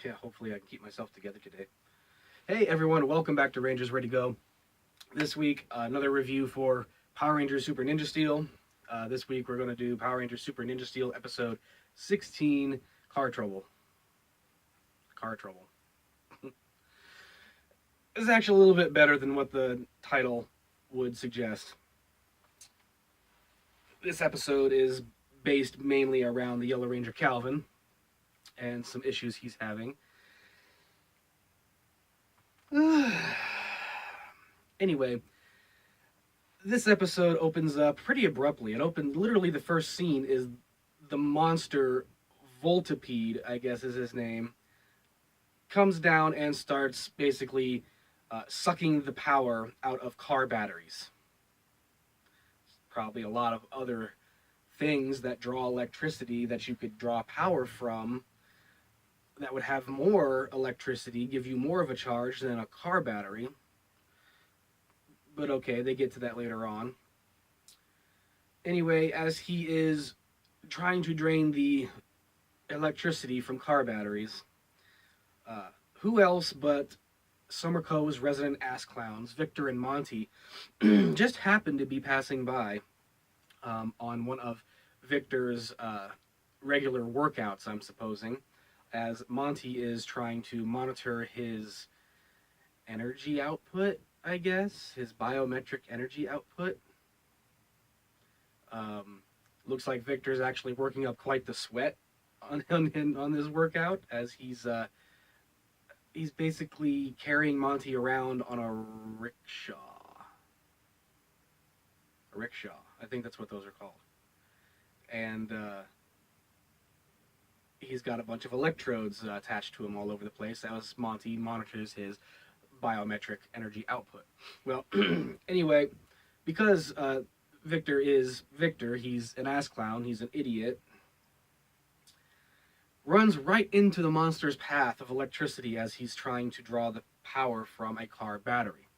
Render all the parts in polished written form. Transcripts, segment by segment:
Yeah, hopefully I can keep myself together today. Hey everyone, welcome back to Rangers Ready Go. This week, another review for Power Rangers Super Ninja Steel. This week we're going to do Power Rangers Super Ninja Steel episode 16, Car Trouble. Car Trouble. This is actually a little bit better than what the title would suggest. This episode is based mainly around the Yellow Ranger Calvin and some issues he's having. Anyway, this episode opens up pretty abruptly. It opened literally the first scene is the monster Voltipede, I guess is his name, comes down and starts basically sucking the power out of car batteries. Probably a lot of other things that draw electricity that you could draw power from that would have more electricity, give you more of a charge than a car battery. But okay, they get to that later on. Anyway, as he is trying to drain the electricity from car batteries, who else but Summer Cove's resident ass clowns, Victor and Monty, just happened to be passing by on one of Victor's regular workouts, I'm supposing, as Monty is trying to monitor his energy output, I guess, his biometric energy output. Looks like Victor's actually working up quite the sweat on this workout as he's basically carrying Monty around on a rickshaw. A rickshaw. I think that's what those are called. And he's got a bunch of electrodes attached to him all over the place as Monty monitors his biometric energy output. Well, anyway, because Victor is Victor, he's an ass clown, he's an idiot, runs right into the monster's path of electricity as he's trying to draw the power from a car battery.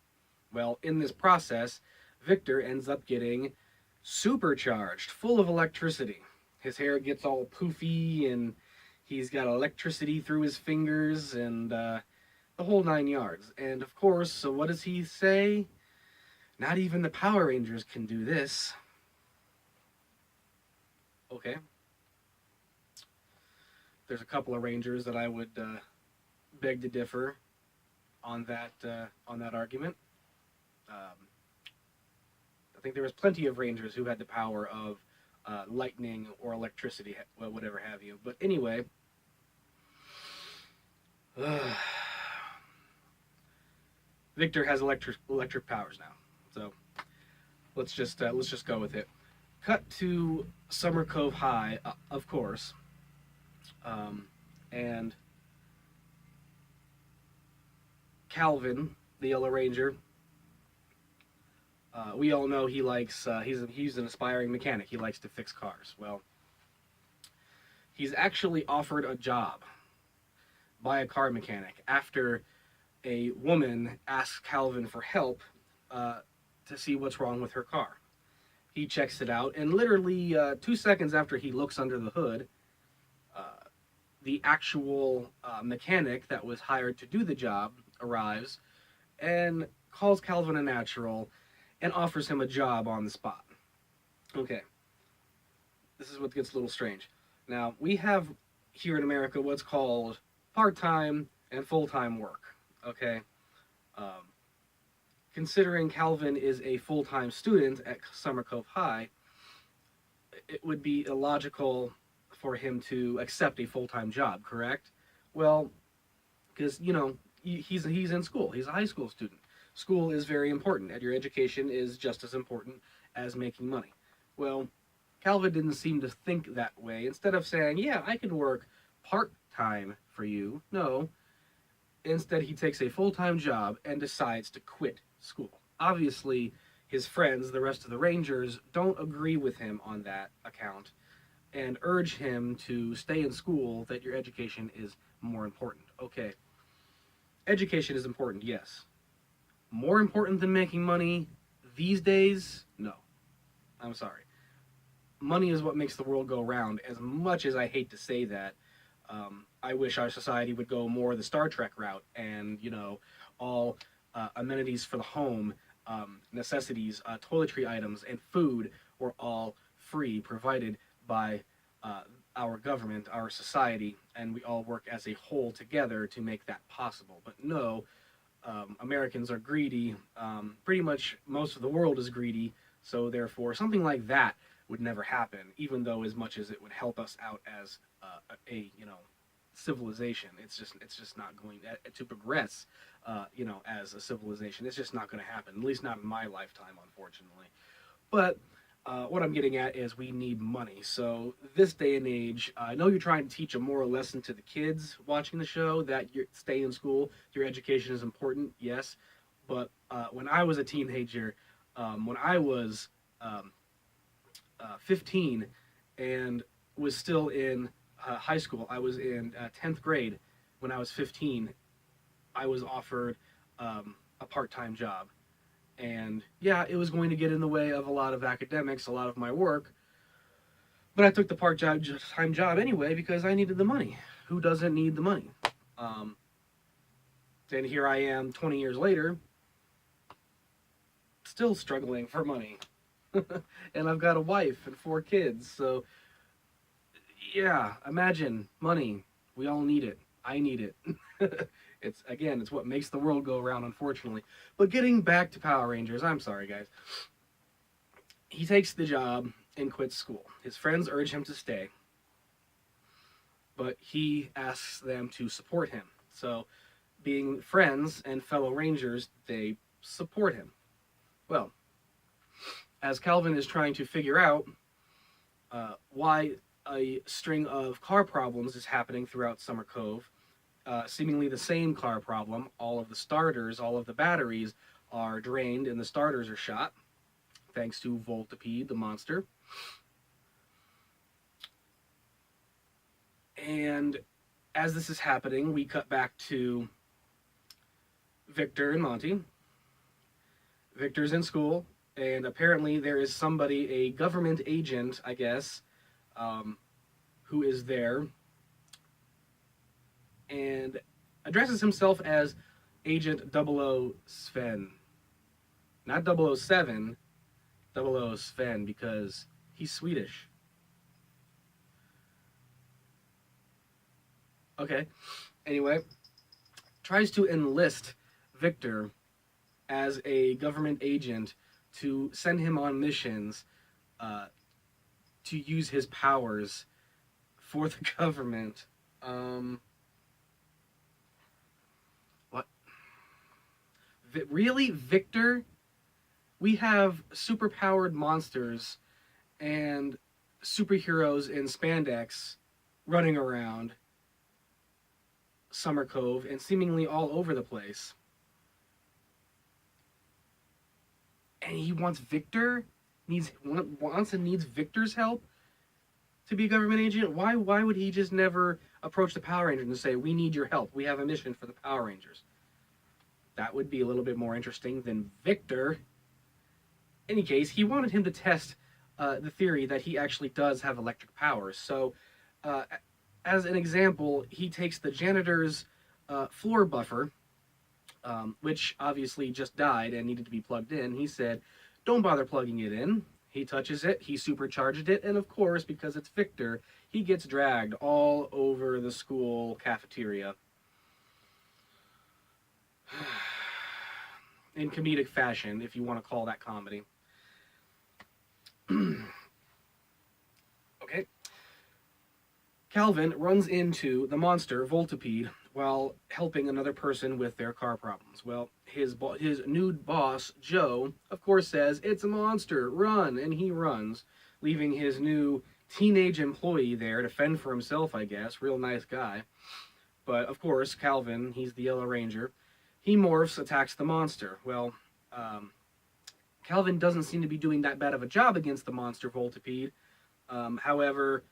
Well, in this process, Victor ends up getting supercharged, full of electricity. His hair gets all poofy and he's got electricity through his fingers and the whole 9 yards. And of course, so what does he say? Not even the Power Rangers can do this. Okay. There's a couple of Rangers that I would beg to differ on that argument. I think there was plenty of Rangers who had the power of lightning or electricity, whatever have you. But anyway, Victor has electric powers now, so let's just go with it. Cut to Summer Cove High, of course, and Calvin, the Yellow Ranger. We all know he likes. He's an aspiring mechanic. He likes to fix cars. Well, he's actually offered a job by a car mechanic after a woman asks Calvin for help to see what's wrong with her car. He checks it out, and literally 2 seconds after he looks under the hood, the actual mechanic that was hired to do the job arrives and calls Calvin a natural and offers him a job on the spot. Okay, this is what gets a little strange. Now, we have here in America what's called part-time and full-time work, okay? Considering Calvin is a full-time student at Summer Cove High, it would be illogical for him to accept a full-time job, correct? Well, because, you know, he's in school. He's a high school student. School is very important, and your education is just as important as making money. Well, Calvin didn't seem to think that way. Instead of saying, yeah, I can work part-time for you, no. Instead, he takes a full-time job and decides to quit school. Obviously, his friends, the rest of the Rangers, don't agree with him on that account and urge him to stay in school, that your education is more important. Okay, education is important, yes. More important than making money these days? No. I'm sorry. Money is what makes the world go round. As much as I hate to say that, I wish our society would go more the Star Trek route, and all amenities for the home, necessities, toiletry items, and food were all free, provided by uh, our government, our society, and we all work as a whole together to make that possible. But no, Americans are greedy. Pretty much most of the world is greedy. So therefore, something like that would never happen. Even though, as much as it would help us out as a civilization, it's just not going to progress. As a civilization, it's just not going to happen. At least not in my lifetime, unfortunately. But what I'm getting at is we need money. So this day and age, I know you're trying to teach a moral lesson to the kids watching the show that you stay in school, your education is important, yes. But when I was a teenager, when I was 15 and was still in high school, I was in 10th grade. When I was 15, I was offered a part-time job, and yeah, it was going to get in the way of a lot of academics, a lot of my work, but I took the part-time job anyway because I needed the money. Who doesn't need the money? Um, and here I am 20 years later, still struggling for money. And I've got a wife and 4 kids, so yeah, imagine money. We all need it. I need it. It's what makes the world go around, unfortunately. But getting back to Power Rangers, I'm sorry, guys. He takes the job and quits school. His friends urge him to stay, but he asks them to support him. So, being friends and fellow Rangers, they support him. Well, as Calvin is trying to figure out why a string of car problems is happening throughout Summer Cove, seemingly the same car problem. All of the starters, all of the batteries are drained and the starters are shot, thanks to Voltipede, the monster. And as this is happening, we cut back to Victor and Monty. Victor's in school, and apparently there is somebody, a government agent, I guess, um, who is there and addresses himself as Agent 00 Sven. Not 007, 00 Sven, because he's Swedish. Okay. Anyway, tries to enlist Victor as a government agent to send him on missions uh, to use his powers for the government. What? Really, Victor? We have superpowered monsters and superheroes in spandex running around Summer Cove and seemingly all over the place. And he wants wants and needs Victor's help to be a government agent. Why would he just never approach the Power Rangers and say, "We need your help. We have a mission for the Power Rangers"? That would be a little bit more interesting than Victor. In any case, he wanted him to test the theory that he actually does have electric powers. So, uh, as an example, he takes the janitor's floor buffer, which obviously just died and needed to be plugged in. He said, "Don't bother plugging it in." He touches it, he supercharged it, and of course, because it's Victor, he gets dragged all over the school cafeteria. In comedic fashion, if you want to call that comedy. Okay. Calvin runs into the monster, Voltipede, while helping another person with their car problems. Well, his new boss, Joe, of course says, "It's a monster, run," and he runs, leaving his new teenage employee there to fend for himself, I guess. Real nice guy. But, of course, Calvin, he's the Yellow Ranger, he morphs, attacks the monster. Well, um, Calvin doesn't seem to be doing that bad of a job against the monster Voltipede. However,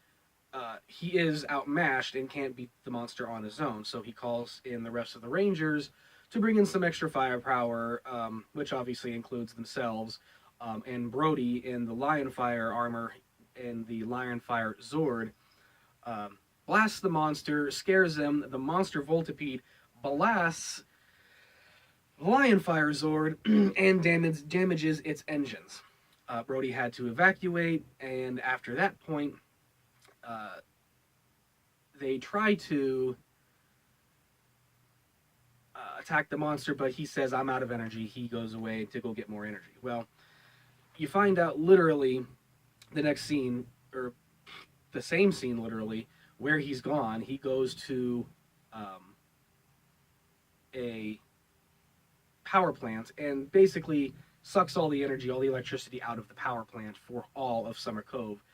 he is outmatched and can't beat the monster on his own, so he calls in the rest of the Rangers to bring in some extra firepower, which obviously includes themselves, and Brody in the Lionfire armor and the Lionfire Zord. blasts the monster, scares him. The monster Voltipede blasts Lionfire Zord and damages its engines. Brody had to evacuate, and after that point, uh, they try to attack the monster, but he says, I'm out of energy. He goes away to go get more energy. Well, you find out literally the next scene, or the same scene literally, where he's gone. He goes to a power plant and basically sucks all the energy, all the electricity out of the power plant for all of Summer Cove.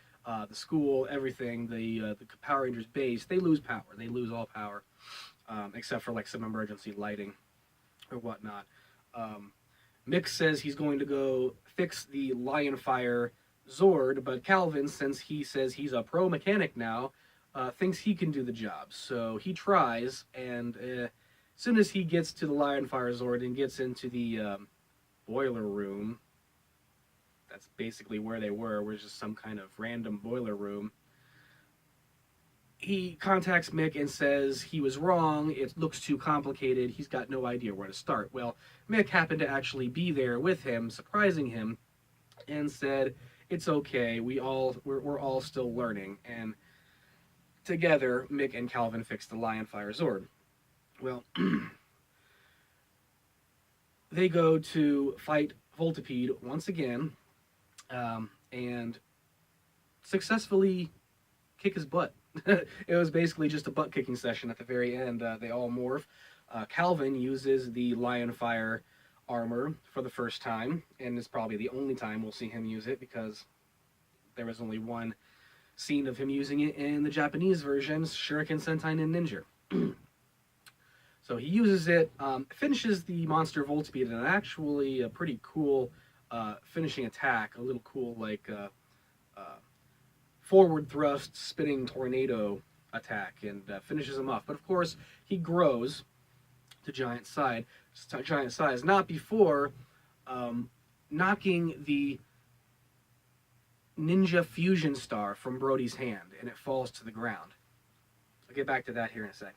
The school, everything, the Power Rangers base, they lose power. They lose all power, except for like some emergency lighting or whatnot. Mick says he's going to go fix the Lionfire Zord, but Calvin, since he says he's a pro mechanic now, thinks he can do the job. So he tries, and as soon as he gets to the Lionfire Zord and gets into the boiler room, that's basically where they were, was just some kind of random boiler room. He contacts Mick and says he was wrong, it looks too complicated, he's got no idea where to start. Well, Mick happened to actually be there with him, surprising him, and said, it's okay, we're all still learning. And together, Mick and Calvin fixed the Lionfire Zord. Well, they go to fight Voltipede once again, and successfully kick his butt. It was basically just a butt kicking session at the very end. They all morph. Calvin uses the Lionfire armor for the first time, and it's probably the only time we'll see him use it, because there was only one scene of him using it in the Japanese version, Shuriken Sentai Ninja. So he uses it, finishes the monster Voltipede, and actually a pretty cool finishing attack, a little cool like forward thrust spinning tornado attack, and finishes him off. But of course, he grows to giant size, not before knocking the Ninja Fusion Star from Brody's hand, and it falls to the ground. I'll get back to that here in a second.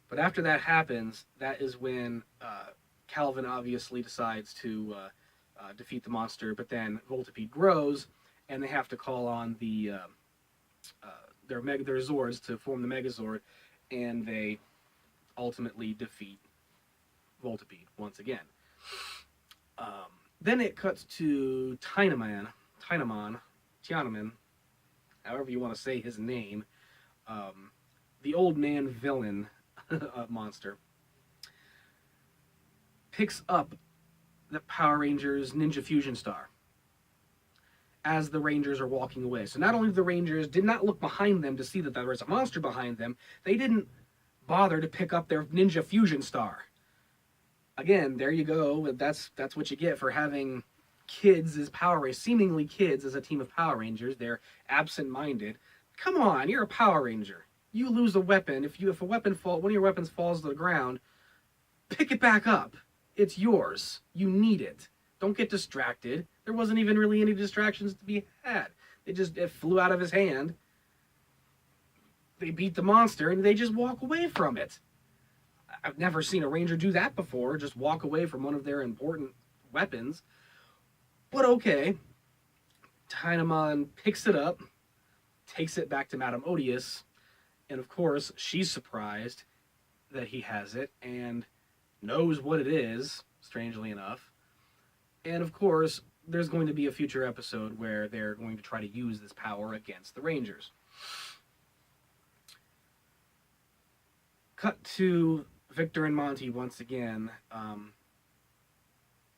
But after that happens, that is when Calvin obviously decides to defeat the monster, but then Voltipede grows, and they have to call on their Zords to form the Megazord, and they ultimately defeat Voltipede once again. Then it cuts to Tiananmen, however you want to say his name, the old man villain monster, picks up the Power Rangers Ninja Fusion Star as the Rangers are walking away. So not only the Rangers did not look behind them to see that there was a monster behind them, they didn't bother to pick up their Ninja Fusion Star. Again, there you go. That's what you get for having kids as Power Rangers, seemingly kids as a team of Power Rangers. They're absent-minded. Come on, you're a Power Ranger. You lose a weapon. If one of your weapons falls to the ground, pick it back up. It's yours. You need it. Don't get distracted. There wasn't even really any distractions to be had. It flew out of his hand. They beat the monster and they just walk away from it. I've never seen a Ranger do that before, just walk away from one of their important weapons. But okay. Tiananmen picks it up, takes it back to Madame Odious, and of course, she's surprised that he has it and knows what it is, strangely enough. And of course, there's going to be a future episode where they're going to try to use this power against the Rangers. Cut to Victor and Monty once again.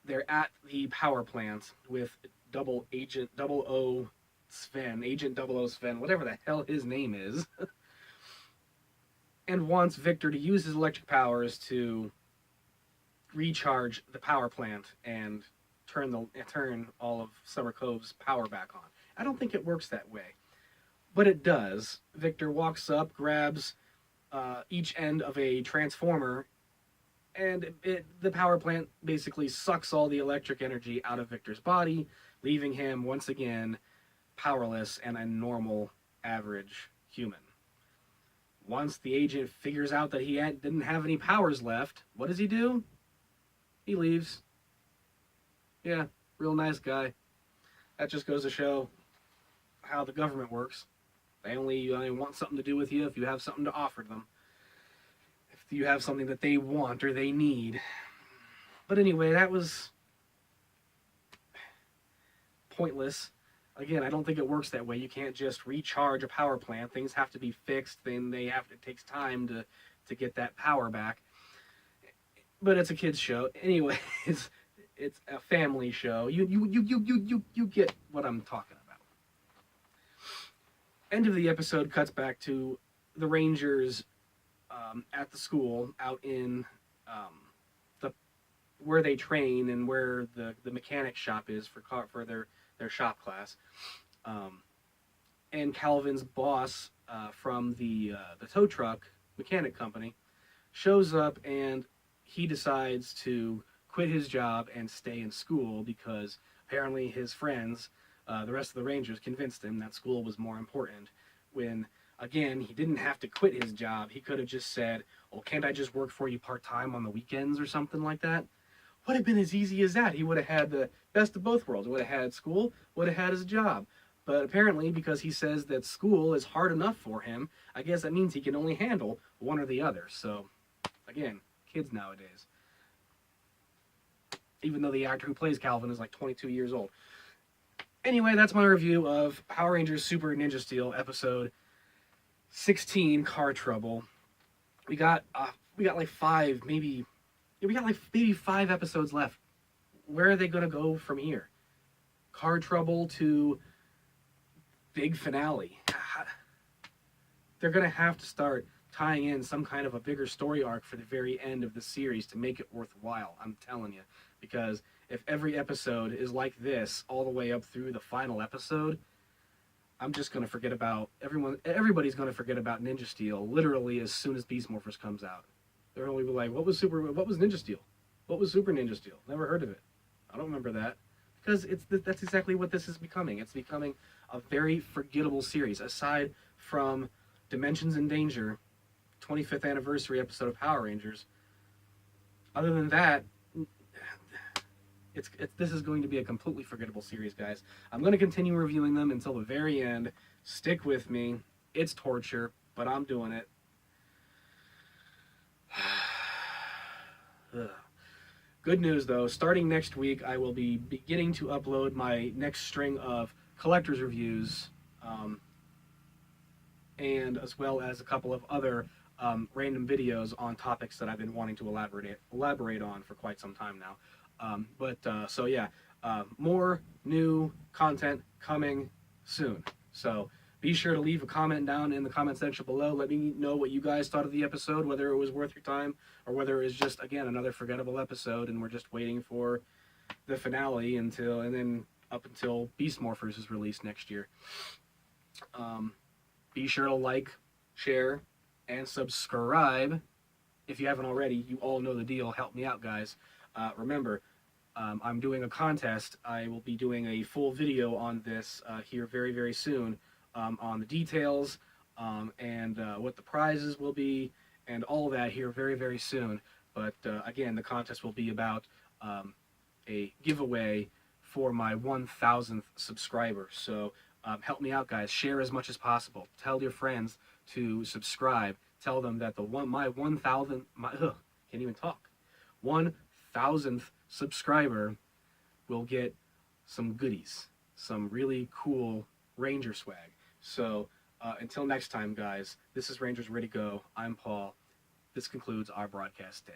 They're at the power plant with Agent 00 Sven, whatever the hell his name is. And wants Victor to use his electric powers to recharge the power plant and turn all of Summer Cove's power back on. I don't think it works that way, but it does. Victor walks up, grabs each end of a transformer, and the power plant basically sucks all the electric energy out of Victor's body, leaving him once again powerless and a normal, average human. Once the agent figures out that he didn't have any powers left, what does he do? He leaves. Yeah, real nice guy. That just goes to show how the government works. They only want something to do with you if you have something to offer them. If you have something that they want or they need. But anyway, that was pointless. Again, I don't think it works that way. You can't just recharge a power plant. Things have to be fixed. Then it takes time to get that power back. But it's a kids show. Anyway, it's a family show. You get what I'm talking about. End of the episode cuts back to the Rangers at the school out in the where they train and where the mechanic shop is for their shop class. And Calvin's boss from the tow truck mechanic company shows up, and he decides to quit his job and stay in school because apparently his friends, the rest of the Rangers, convinced him that school was more important. When, again, he didn't have to quit his job. He could have just said, well, can't I just work for you part-time on the weekends or something like that? Would have been as easy as that. He would have had the best of both worlds. Would have had school, would have had his job. But apparently, because he says that school is hard enough for him, I guess that means he can only handle one or the other. So, again, kids nowadays. Even though the actor who plays Calvin is like 22 years old. Anyway, that's my review of Power Rangers Super Ninja Steel episode 16, Car Trouble. We got like maybe 5 episodes left. Where are they going to go from here? Car Trouble to big finale. They're going to have to start tying in some kind of a bigger story arc for the very end of the series to make it worthwhile, I'm telling you. Because if every episode is like this all the way up through the final episode, I'm just going to forget about everybody's going to forget about Ninja Steel literally as soon as Beast Morphers comes out. They're going to be like, what was Ninja Steel? What was Super Ninja Steel? Never heard of it. I don't remember that. Because that's exactly what this is becoming. It's becoming a very forgettable series. Aside from Dimensions in Danger, 25th anniversary episode of Power Rangers, other than that, this is going to be a completely forgettable series, guys. I'm going to continue reviewing them until the very end. Stick with me. It's torture, but I'm doing it. Good news, though. Starting next week, I will be beginning to upload my next string of collector's reviews, and as well as a couple of other random videos on topics that I've been wanting to elaborate on for quite some time now. So yeah, more new content coming soon. So be sure to leave a comment down in the comment section below. Let me know what you guys thought of the episode, whether it was worth your time or whether it was just, again, another forgettable episode and we're just waiting for the finale and then up until Beast Morphers is released next year. Be sure to like, share, and subscribe if you haven't already. You all know the deal. Help me out, guys. Remember, I'm doing a contest. I will be doing a full video on this here very, very soon on the details and what the prizes will be and all that here very, very soon. But again, the contest will be about a giveaway for my 1,000th subscriber. So help me out, guys. Share as much as possible. Tell your friends to subscribe. Tell them that my 1,000th, can't even talk, 1,000th subscriber will get some goodies, some really cool Ranger swag. So until next time, guys, this is Rangers Ready Go. I'm Paul. This concludes our broadcast day.